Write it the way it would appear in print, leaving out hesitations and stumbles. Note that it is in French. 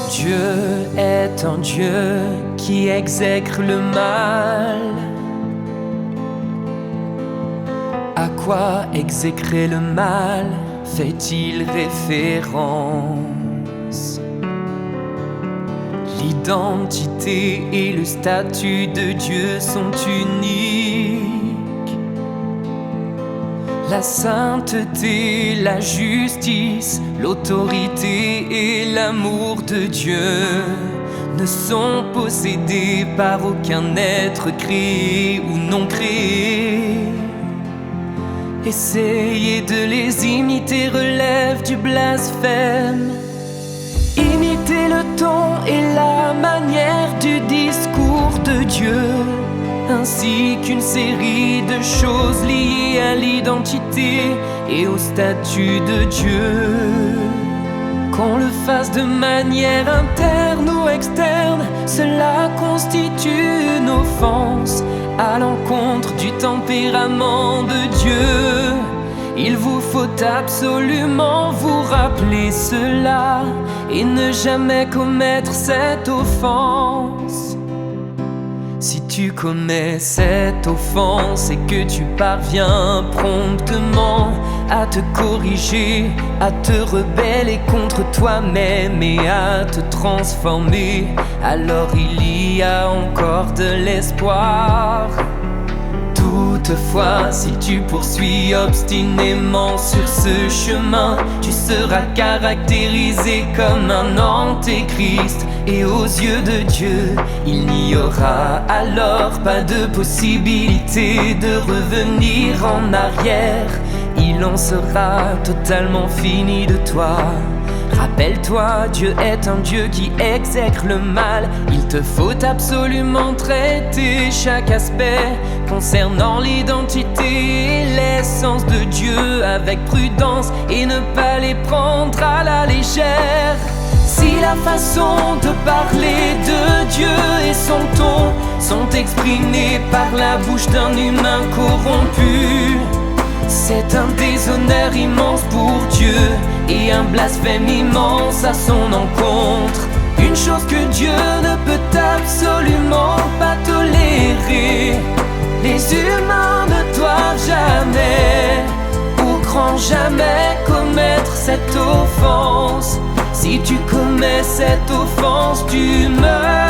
Dieu est un Dieu qui exècre le mal. À quoi exécrer le mal fait-il référence? L'identité et le statut de Dieu sont uniques. La sainteté, la justice, l'autorité et l'amour de Dieu ne sont possédés par aucun être créé ou non créé. Essayer de les imiter relève du blasphème. Imiter le ton et la manière du discours de Dieu, ainsi qu'une série de choses liées à l'identité et au statut de Dieu. Qu'on le fasse de manière interne ou externe, cela constitue une offense à l'encontre du tempérament de Dieu. Il vous faut absolument vous rappeler cela et ne jamais commettre cette offense. Si tu commets cette offense et que tu parviens promptement à te corriger, à te rebeller contre toi-même et à te transformer, alors il y a encore de l'espoir. Toutefois, si tu poursuis obstinément sur ce chemin, tu seras caractérisé comme un antéchrist. Et aux yeux de Dieu, il n'y aura alors pas de possibilité de revenir en arrière. Il en sera totalement fini de toi. Rappelle-toi, Dieu est un Dieu qui exècre le mal. Il te faut absolument traiter chaque aspect concernant l'identité et l'essence de Dieu avec prudence et ne pas les prendre à la légère. Si la façon de parler de Dieu et son ton sont exprimés par la bouche d'un humain corrompu, c'est un déshonneur immense pour Dieu et un blasphème immense à son encontre. Une chose que Dieu ne peut absolument pas tolérer. Les humains ne doivent jamais, au grand jamais, commettre cette offense. Si tu commets cette offense, tu meurs.